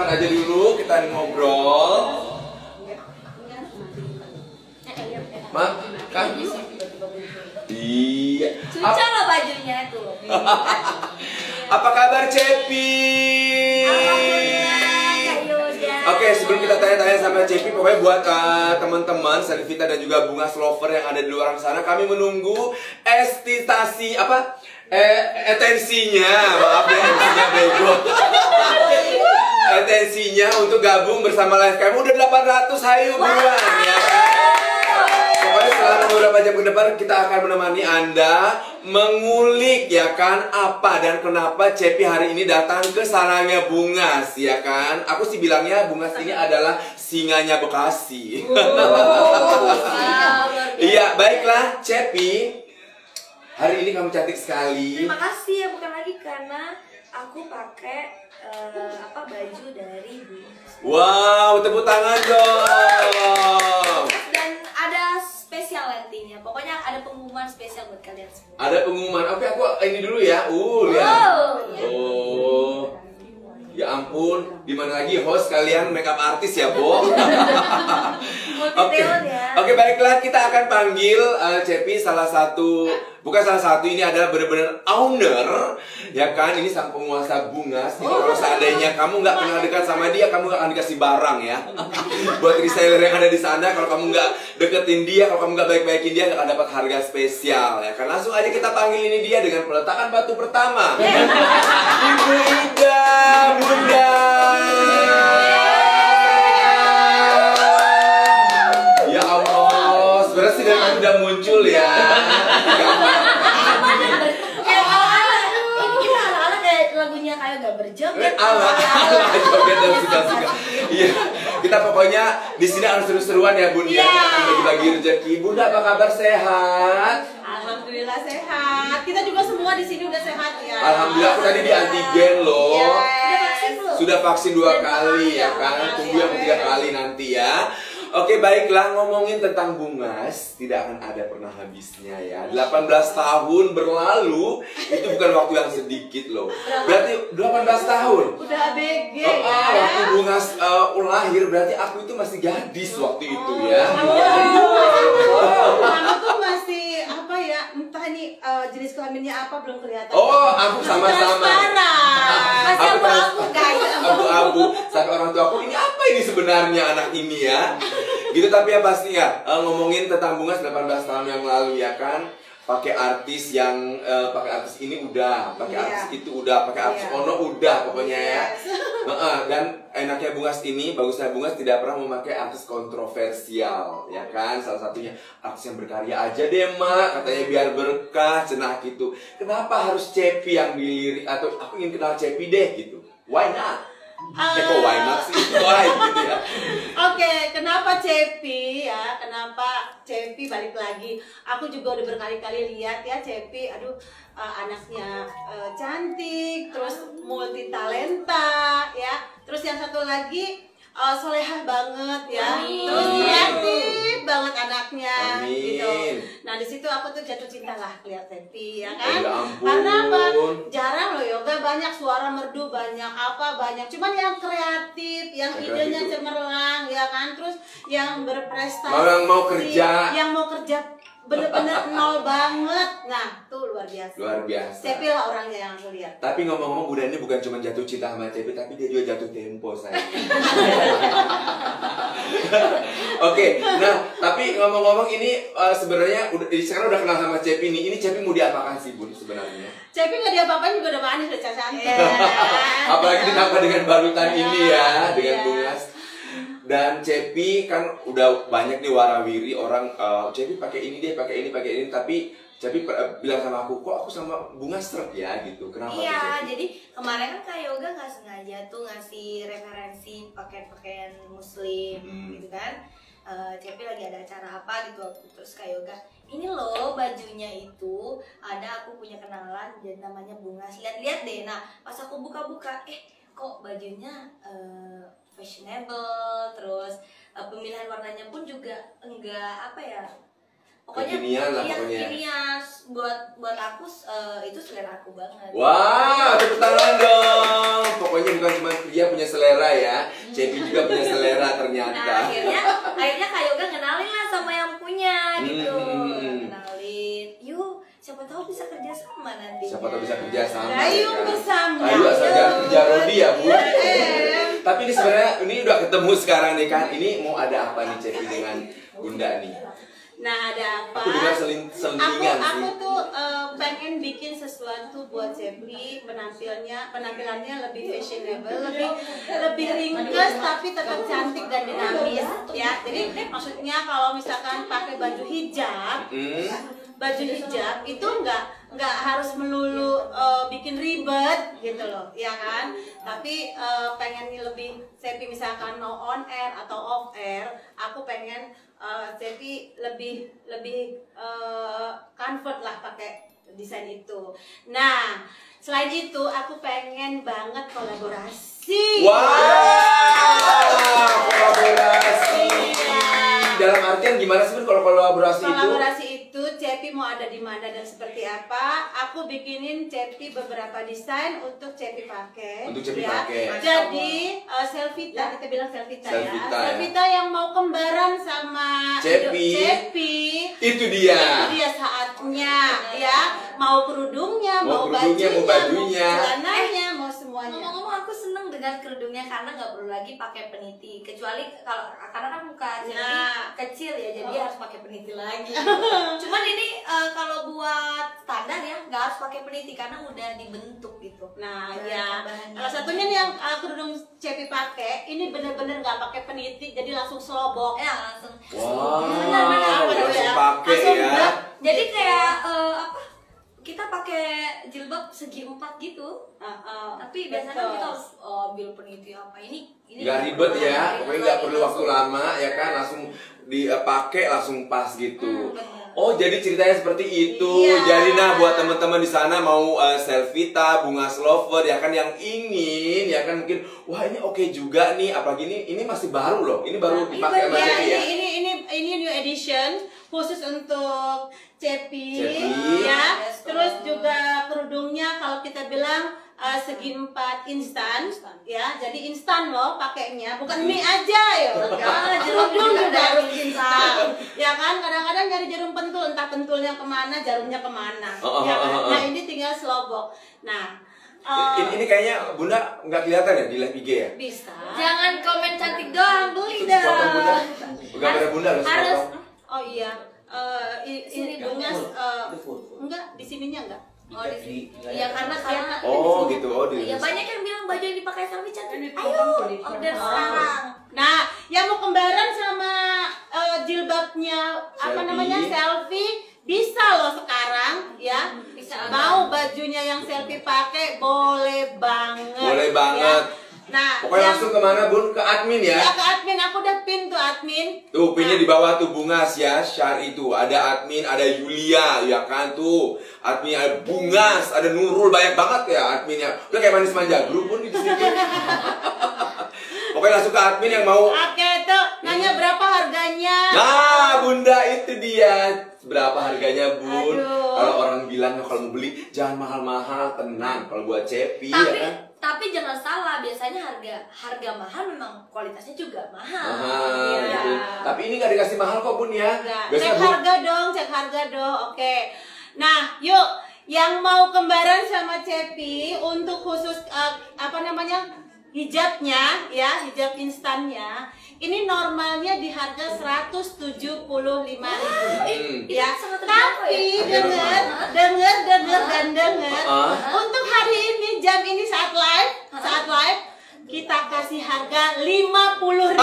kenalan aja dulu, kita ngobrol. Makan. Iya. Cuca loh bajunya tuh. Apa kabar Cepi? Oke, sebelum kita tanya-tanya sama Cepi, pokoknya buat teman-teman Selvita dan juga Bunga Slover yang ada di luar sana, kami menunggu etensinya, maaf ya, etensinya bego. Etensinya untuk gabung bersama Live Cam. Udah 800, hayu buruan ya kan? Pokoknya selama beberapa jam ke depan kita akan menemani Anda mengulik ya kan apa dan kenapa Cepi hari ini datang ke sarangnya Bungas ya kan. Aku sih bilangnya Bungas ini adalah singanya Bekasi. Iya, baiklah Cepi. Hari ini kamu cantik sekali. Terima kasih ya, bukan lagi karena aku pakai baju dari Bungas. Wow, tepuk tangan dong. Dan ada spesialitinya. Pokoknya ada pengumuman spesial buat kalian semua. Ada pengumuman. Oke, aku ini dulu ya. Lihat. Oh. Ya ampun, dimana lagi host kalian makeup artis ya, Bo? Oke, baiklah kita akan panggil Cepi bukan salah satu, ini adalah benar-benar owner, ya kan? Ini sang penguasa Bungas. Jadi kalau seandainya kamu nggak kenal dekat sama dia, kamu nggak akan dikasih barang ya. Buat reseller yang ada di sana, kalau kamu nggak deketin dia, kalau kamu nggak baik-baikin dia, nggak akan dapat harga spesial ya kan? Langsung aja kita panggil ini dia dengan peletakan batu pertama. Ibu Ida, Bunda. Ya Allah, sebenarnya sih dari tadi udah muncul ya. Lagunya kayak gak berjoget. Joget dan suka-suka. Iya, kita pokoknya di sini harus seru-seruan ya Bun ya. Kita akan bagi-bagi rezeki. Bunda apa kabar, sehat? Alhamdulillah sehat. Kita juga semua di sini udah sehat ya. Alhamdulillah, aku tadi di antigen loh. Yes. Sudah vaksin 2 kali ya kan. Tunggu yang ketiga kali nanti ya. Oke, baiklah, ngomongin tentang Bungas tidak akan ada pernah habisnya ya. 18 tahun berlalu itu bukan waktu yang sedikit loh. Berarti 18 tahun. Udah ABG ya. Waktu Bungas lahir berarti aku itu masih gadis waktu itu ya. Kamu tuh masih apa ya? Entah ini jenis kelaminnya apa belum kelihatan. Oh, aku sama-sama. Masih abu-abu guys. Abu-abu. Sampai orang tua aku, ini apa ini sebenarnya anak ini ya? Gitu, tapi ya pasti ya ngomongin tentang Bungas 18 tahun yang lalu ya kan, pakai artis yang pakai artis ini udah, pakai artis itu udah, pakai artis Ono udah pokoknya ya. Dan enaknya Bungas ini, bagusnya Bungas tidak pernah memakai artis kontroversial ya kan. Salah satunya artis yang berkarya aja deh Mak, katanya biar berkah cenah gitu. Kenapa harus Cepi yang dilirik, atau aku ingin kenal Cepi deh gitu, why not? Kok why not sih? Why gitu ya. Oke, kenapa Cepi ya? Kenapa Cepi balik lagi? Aku juga udah berkali-kali lihat ya Cepi, aduh anaknya cantik, terus multi talenta ya. Terus yang satu lagi solehah banget ya. Terus kreatif banget anaknya gitu. Nah, di situ aku tuh jatuh cinta lah lihat Cepi ya kan. Karena apa? Jarang loh yoga, banyak suara merdu, banyak banyak. Cuman yang kreatif, yang idenya cemerlang ya kan. Terus yang berprestasi, yang mau kerja bener-bener nol banget. Nah, tuh luar biasa. Luar biasa. Cepi lah orangnya yang aku lihat. Tapi ngomong-ngomong, Bunda ini bukan cuma jatuh cinta sama Cepi, tapi dia juga jatuh tempo saya. Oke, nah tapi ngomong-ngomong ini sebenarnya sekarang udah kenal sama Cepi nih. Ini Cepi mau diapakan sih Bun sebenarnya? Cepi nggak diapa-apain juga udah manis, udah cantik. Apalagi ditambah dengan balutan ini ya, dengan Bungas. Dan Cepi kan udah banyak nih warawiri orang, Cepi pakai ini deh, pakai ini, tapi Cepi bilang sama aku, kok aku sama Bungas seret ya gitu. Kenapa? Iya, jadi kemarin kan Kak Yoga nggak sengaja tuh ngasih referensi pakaian muslim gitu kan. Cepi lagi ada acara apa gitu, terus Kak Yoga, ini loh bajunya itu ada, aku punya kenalan dan namanya Bungas, lihat-lihat deh. Nah pas aku buka-buka, kok bajunya fashionable, terus pemilihan warnanya pun juga enggak Pokoknya kekinian lah iya, pokoknya. kekinian buat aku itu selera aku banget. Wah, tepuk tangan dong. Pokoknya bukan cuma dia punya selera ya, Cepi juga punya selera Nah, ternyata. akhirnya Kak Yoga kenalin lah sama yang punya gitu. Hmm. Kenalin. Yuk, siapa tahu bisa kerja sama nanti. Siapa tahu bisa kerja sama. Ayo ya kan? bersama. Ayo asal jangan kerja Rodi ya, Bu. Eh. Tapi ini sebenarnya ini udah ketemu sekarang nih kan. Ini mau ada apa nih Cepi dengan Bunda nih? Nah, ada apa? Aku dengar selintingan Aku sih. tuh pengen bikin sesuatu buat Cepi, penampilannya lebih fashionable, lebih ringkas tapi tetap cantik dan dinamis ya. Jadi maksudnya kalau misalkan pakai baju hijab, itu nggak harus melulu bikin ribet gitu loh, ya kan? Tapi pengen lebih Cepi misalkan mau on air atau off air, aku pengen Cepi lebih comfort lah pakai desain itu. Nah, selain itu aku pengen banget kolaborasi. Wah, kolaborasi. Dalam artian gimana sih kalau kolaborasi itu? Kolaborasi itu Cepi mau ada di mana dan seperti apa? Aku bikinin Cepi beberapa desain untuk Cepi pakai. Untuk Cepi ya. pakai. Jadi Selvita, kita bilang Selvita ya. Selvita, ya. Selvita yang mau kembaran sama Cepi. Itu dia. Itu dia saatnya ya. Mau kerudungnya, Mau bajunya, bajunya. mau celananya, mau semuanya. Ngomong-ngomong aku seneng dengan kerudungnya karena nggak perlu lagi pakai peniti, kecuali karena kan muka Cepi kecil ya, jadi harus pakai peniti lagi. Cuman ini kalau buat standar ya nggak harus pakai peniti karena udah dibentuk gitu. Nah, Nah, ya. bahannya. Salah satunya nih yang kerudung Cepi pakai, ini bener-bener nggak pakai peniti, jadi langsung slobok. Ya langsung. Wow, Benar-benar apa langsung ya? pakai Langsung ya. berat. Jadi kayak apa? Kita pakai jilbab segi 4 gitu. Tapi biasanya kita harus ambil peniti apa ini Nggak ribet ya, pokoknya nggak perlu waktu lama ya kan, langsung dipakai langsung pas gitu. benar. Oh, jadi ceritanya seperti itu. Iya. Jadi nah buat teman-teman di sana mau Selvita, Bunga Slover ya kan yang ingin ya kan mungkin wah ini oke juga nih, apalagi ini masih baru loh. Ini baru dipakai sama Ya, Cepi ya. ini new edition khusus untuk Cepi, Cepi. ya. Yes, Terus juga kerudungnya kalau kita bilang segi 4 instan, ya. Jadi instan loh pakainya, bukan mie aja ya. Kerudung juga harus instan. Ya kan, kadang-kadang nyari jarum pentul, entah pentulnya kemana, jarumnya kemana. Ya kan? Nah, ini tinggal slobok. Nah, Ini kayaknya Bunda nggak kelihatan ya di live IG ya? bisa. Jangan komen cantik doang, beli Itu sepotong Bunda. dong. Gambarnya Bunda harus Harus. sepotong. Oh iya, ini bunga enggak di sininya enggak. Oh, di sini. Iya karena Oh gitu, oh di. ya banyak yang bilang baju yang dipakai Selfie cantik. Ayo order sekarang. Nah, yang mau kembaran sama jilbabnya apa Selfie. namanya selfie bisa loh sekarang ya. Bisa. Mau bajunya yang selfie pakai boleh banget. Boleh banget. Ya. Nah, Pokoknya langsung kemana Bun? Ke admin ya? Ya ke admin, aku udah pin tuh admin. Tuh pinnya di bawah tuh Bungas ya, Syar itu. Ada admin, ada Yulia, ya kan tuh. Admin ada Bungas, ada Nurul, banyak banget ya adminnya. Udah kayak manis manja grup pun di sini. Pokoknya langsung ke admin yang mau. Oke tuh, nanya berapa harganya? Nah, Bunda itu dia. Berapa harganya, Bun? Aduh. Kalau orang bilang kalau mau beli jangan mahal-mahal, tenang. Kalau buat Cepi ya Tapi kan. tapi jangan salah, biasanya harga mahal memang kualitasnya juga mahal. Mahal Iya. gitu. Tapi ini nggak dikasih mahal kok, Bun ya. Enggak. Biasanya Cek Bun. harga dong, cek harga dong. Oke. Nah, yuk yang mau kembaran sama Cepi untuk khusus apa namanya hijabnya ya, hijab instannya. Ini normalnya di harga 175.000. Ya, sangat terjangkau tapi ya. dengar. Untuk hari ini jam ini saat live kita kasih harga 50.000.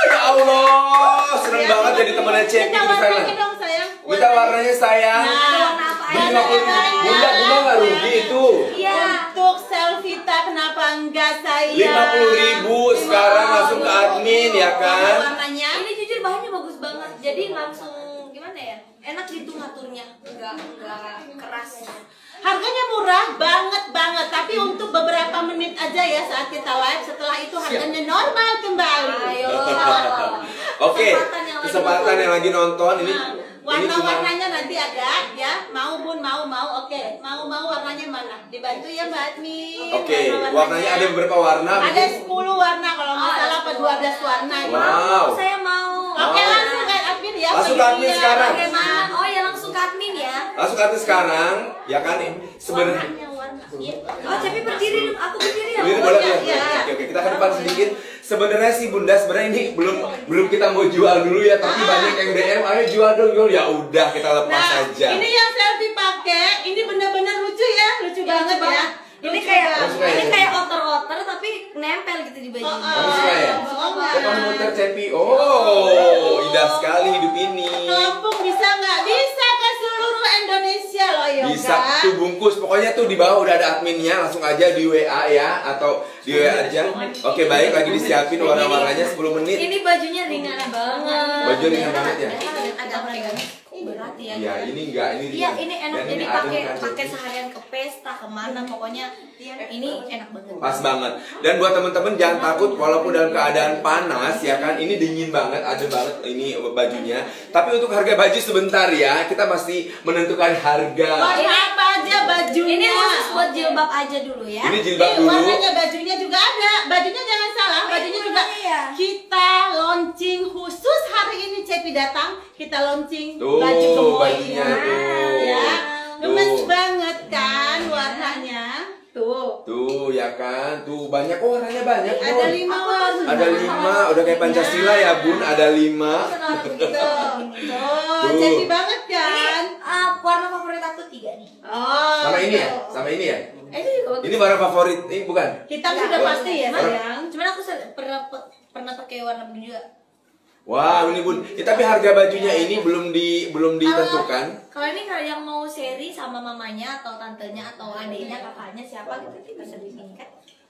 Ya Allah, seneng banget jadi temannya Cepi Minta di sana. warnanya dong sayang. Minta warnanya sayang. Nah, Beli 50.000. Bunda nggak rugi itu. Iya. Untuk Selvita kenapa enggak sayang? 50.000 sekarang langsung ke admin ya kan. Warnanya Ini jujur bahannya bagus banget. Jadi langsung gimana ya? Enak gitu ngaturnya. Enggak keras. harganya murah banget, tapi untuk beberapa menit aja ya saat kita live. Setelah itu harganya normal kembali. Ayo. Oke, kesempatan yang lagi nonton ini Nah, Warna-warnanya nanti ada ya. Mau Bun, mau. Oke. Mau warnanya mana? Dibantu ya Mbak Admin. Oke, warnanya ada beberapa warna. Ada 10 warna kalau nggak salah, apa 12 warna ya. Wow. Saya mau. Oke, langsung ke admin ya. Langsung ke admin Pilihnya. sekarang. Bagaimana? Oh ya langsung ke admin ya. Langsung ke sekarang, ya kan nih. Sebenarnya Warna. Iya. Oh Cepi berdiri, aku berdiri ya. Berdiri Oh, boleh iya, ya. iya. Oke, kita ke depan sedikit. Sebenarnya sih Bunda, sebenarnya ini belum kita mau jual dulu ya, tapi banyak yang DM, ayo jual dong, jual. Ya udah, kita lepas Nah, saja. ini yang selfie pakai, ini benar-benar lucu ya, lucu banget ya. Ini Lucu kayak banget. ini kayak otter-otter tapi nempel gitu di baju. Kamu suka ya? Suka. Kamu muter Cepi. Oh, indah sekali hidup ini. Lampung bisa nggak? Bisa ke seluruh Indonesia loh Yoga. Bisa tuh bungkus, pokoknya tuh di bawah udah ada adminnya, langsung aja di WA ya, atau di WA aja. Oke, baik, lagi disiapin warna-warnanya 10 menit. Ini bajunya ringan banget. Baju ringan banget ya? Agak pegang. Berat ya. Iya, ini enggak, ini Iya, ringan. ini enak Dan jadi ini pakai adem kan, pakai Cepi. seharian ke pesta kemana pokoknya ini enak banget. Pas banget. Dan buat temen-temen jangan takut walaupun dalam keadaan panas ya kan, ini dingin banget, adem banget ini bajunya. Tapi untuk harga baju sebentar ya, kita masih menentukan harga. Warna apa aja bajunya? Ini khusus buat jilbab aja dulu ya. Ini jilbab dulu. Warnanya bajunya juga ada. Bajunya jangan salah, bajunya juga ya. kita launching khusus hari ini Cepi datang, kita launching Tuh, baju bajunya gemoynya. tuh. Ya. Tuh. Gemes banget kan warnanya. Tuh. Tuh ya kan, tuh banyak, oh warnanya banyak. Ada Bun. 5 warna. Ada 5, udah kayak Pancasila ya Bun, ada 5. Tuh, Cepi banget kan? Warna favorit aku 3 nih. Oh. Sama ini ya? gitu. Sama ini ya? Ini juga bagus. Ini warna favorit, ini bukan? Hitam sudah pasti ya sayang. Cuman aku pernah pakai warna biru juga. Wah, ini Bun. Ya, tapi harga bajunya ini belum ditentukan. Kalau ini kalau yang mau seri sama mamanya atau tantenya atau adiknya, kakaknya siapa gitu bisa di sini kan.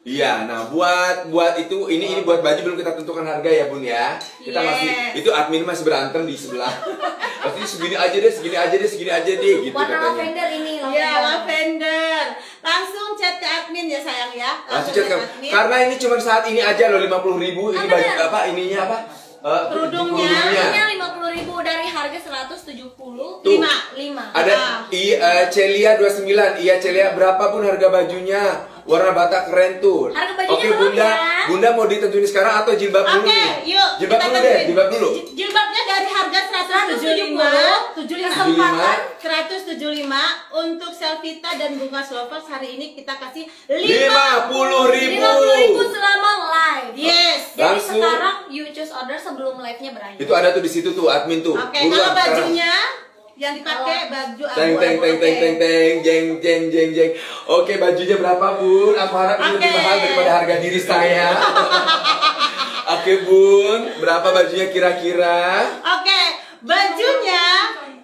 Iya, nah buat itu ini buat baju belum kita tentukan harga ya Bun ya. Kita masih itu admin masih berantem di sebelah. Pasti segini aja deh gitu Warna katanya. lavender ini Ya, lavender. Langsung chat ke admin ya sayang ya. Langsung chat ke karena ini cuma saat ini aja loh 50.000 ini baju apa ininya apa? Kerudungnya. Harganya 50.000 dari harga 170. Tuh. 5. Ada Celia 29. Iya Celia, berapa Bun harga bajunya? Warna bata keren tuh. Harga bajunya Oke belum Bunda, ya? Bunda mau ditentuin sekarang atau jilbab dulu Oke, nih? yuk. Jilbab kita dulu tentuin. deh, jilbab dulu. Jilbabnya dari harga 175 Kesempatan 175 untuk Selvita dan Bunga Slovers hari ini kita kasih 50.000. 50.000 selama live. Yes. Jadi Langsung. sekarang you choose order sebelum live-nya berakhir. Itu ada tuh di situ tuh admin tuh. Oke, Buruan kalau sekarang. bajunya yang dipakai baju Teng teng teng teng teng teng jeng. Oke, bajunya berapa Bun? Aku harap ini lebih Oke. mahal daripada harga diri saya. Oke Bun, berapa bajunya kira-kira? Oke, bajunya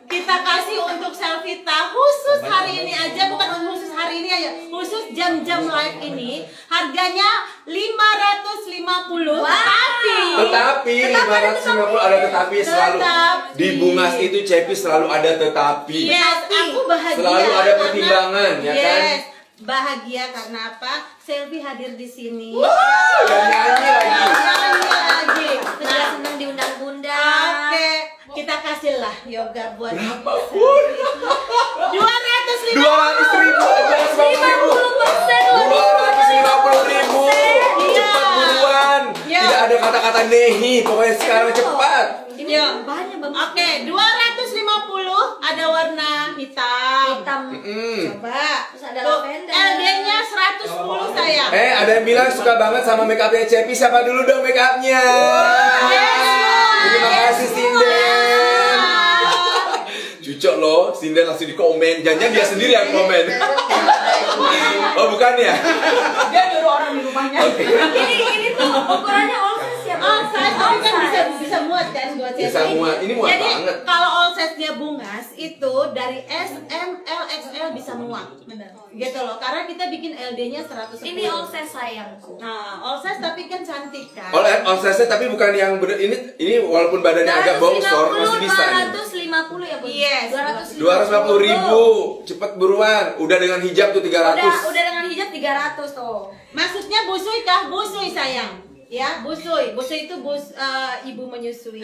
kita kasih untuk Selvita khusus hari ini aja, bukan khusus hari ini aja, khusus jam-jam live ini harganya 550. Tetapi 550 ada tetapi selalu Tetapi. di Bungas itu Cepi selalu ada tetapi. Yes, aku bahagia. Selalu ada karena- pertimbangan, ya kan? Yes, bahagia karena apa? Selfie hadir di sini. Dan nyanyi lagi. Nyanyi lagi. Sudah Nah, senang diundang Bunda. oke, kita kasih lah yoga buat Berapa Bun? 250. 200.000, 250.000. Cepat buruan. Iya. Tidak ada kata-kata nehi, pokoknya sekarang cepat. Ini Iya. banyak bagus. Oke, 250 ada warna hitam. Hitam. Coba. Terus ada Tuh, lavender. LD-nya 110 sayang. Ada yang bilang suka banget sama make upnya Cepi. Siapa dulu dong make upnya? Terima kasih Sinden. Cucok loh, Sinden langsung di komen. Jangan dia sendiri yang komen. Oh bukan ya? Dia nyuruh orang di rumahnya. Oke. Ini tuh ukurannya all size ya. All size, all kan bisa muat kan buat Bisa Cepi. muat. Ini muat Jadi, banget. kalau all size-nya Bungas itu dari S, M, L, XL bisa muat. Benar. Gitu loh, karena kita bikin LD-nya 110. Ini all size sayangku. Nah, all size tapi kan cantik kan. All size tapi bukan yang bener. Ini walaupun badannya agak bongsor masih bisa. 250 ya, Bu? Yes. 250.000. Cepet buruan. Udah dengan hijab tuh 300. Udah dengan hijab 300 tuh. Maksudnya busui kah? Busui sayang. Ya, busui. Busui itu ibu menyusui.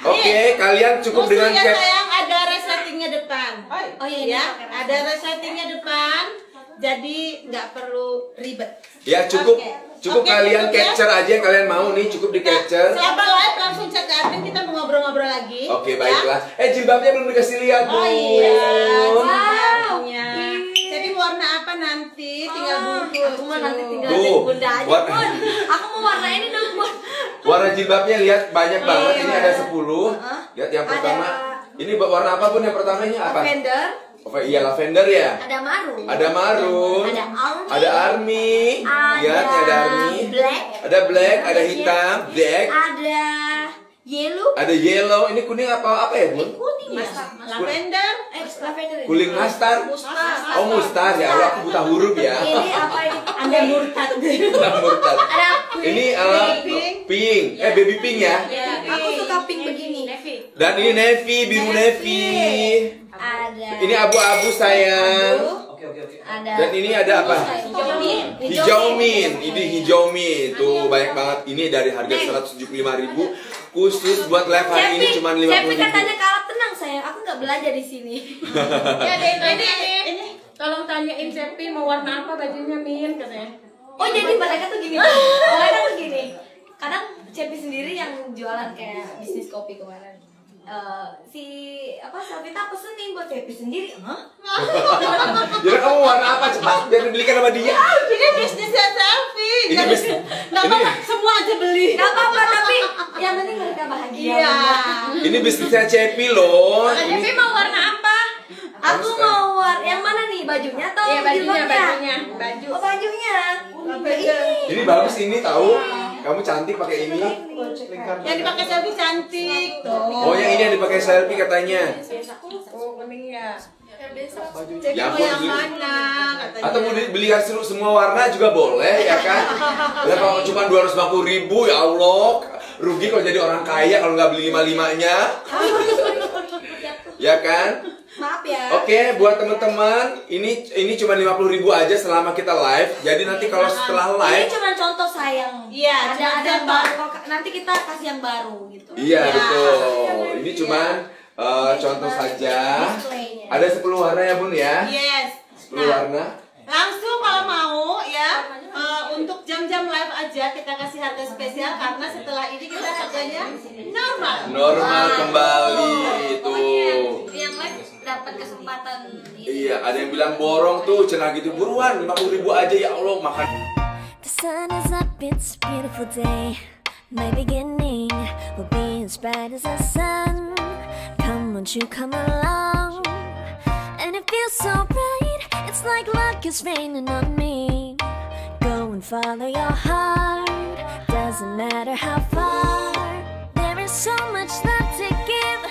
Oke, kalian cukup Busui dengan ya sayang, ada resletingnya depan. Oh iya, Ya, ini ada resletingnya depan. Jadi nggak perlu ribet. Ya cukup Oke. cukup Oke, kalian cukup ya. capture aja yang kalian mau nih, cukup di capture. Selama live langsung cek ke admin, kita mau ngobrol-ngobrol lagi. Oke, ya. baiklah. Jilbabnya belum dikasih lihat, Oh Bun. iya, Wow. jilbabnya. Jadi warna apa nanti? Tinggal bungkus. Aku mah nanti tinggal Tuh, jadi bunda aja, buat- Bun. Aku mau warna ini dong, Bun. Warna jilbabnya lihat banyak banget. Ini ada 10. Heeh. Lihat yang Ada- pertama. Ini warna apa, Bun? Yang pertamanya apa? Lavender, Oh iya, lavender ya. ada marun. Ada marun. Ada army. Ada army. Lihat, nih ada army. Black. Ada black, ada hitam, black. Ada yellow. Ada yellow. Ini kuning apa ya, Bun? Kuning ya. Lavender. Lavender. Kuning mustard. Mustard. Oh, mustard ya. Allah, aku buta huruf ya. Ini apa ini? Anda murtad. Murtad. Ada Ini pink. pink. Baby pink ya. Aku suka pink begini. Dan ini navy, biru navy. Ada. Ini abu-abu sayang. Ada. Dan ini ada apa? Hijau mint. Hijau mint. Ini hijau mint. Tuh banyak banget. Ini dari harga 175.000 khusus buat live hari ini cuma 50.000. Cepi katanya kalah tenang sayang. Aku nggak belajar di sini. Ya, ini tolong tanyain Cepi mau warna apa bajunya, Min, katanya. Oh jadi mereka tuh gini. Mereka tuh gini. Kadang Cepi sendiri yang jualan kayak bisnis kopi kemarin. Si Savita pesenin buat Cepi sendiri. Hah? Jadi kamu warna apa cepat biar dibelikan sama dia? Ini bisnisnya Selfie. Ini bisnis. Nggak apa-apa, semua aja beli. Gak apa-apa tapi yang penting mereka bahagia. Iya. Ini bisnisnya Cepi loh. Cepi Ini mau warna apa? Aku mau yang mana nih, bajunya atau Iya, bajunya, jilbabnya? baju. Oh bajunya. ini bagus ini tahu. Kamu cantik pakai ini. Yang dipakai Selfie cantik tuh. Oh yang ini yang dipakai selfie katanya. Oh, kuning ya. Cepi Ya Mau ampun, yang beli- mana katanya? Atau mau dibelikan semua warna juga boleh ya kan? Ya kalau cuma 250.000 ya Allah, rugi kalau jadi orang kaya kalau nggak beli 5-5-nya. Ya kan? Maaf ya. Oke, buat teman-teman, ini cuma 50.000 aja selama kita live. Jadi nanti kalau setelah Ini live, cuma contoh sayang. Iya, ada cuma yang contoh. baru. Nanti kita kasih yang baru gitu. iya Ya. betul. Ini cuma contoh saja. Displaynya. Ada 10 warna ya Bun ya? Yes. 10 warna. Langsung kalau mau ya untuk jam-jam live aja kita kasih harga spesial karena setelah ini kita harganya normal. Normal kembali itu. Pokoknya yang live dapat kesempatan ini. Iya, ada yang bilang borong tuh, cenah gitu buruan 50.000 aja ya Allah makan. The sun is up, it's a beautiful day. My beginning will be as bright as the sun. Come, won't you come along? And it feels so bright, it's like luck is raining on me. Go and follow your heart, doesn't matter how far. There is so much love to give.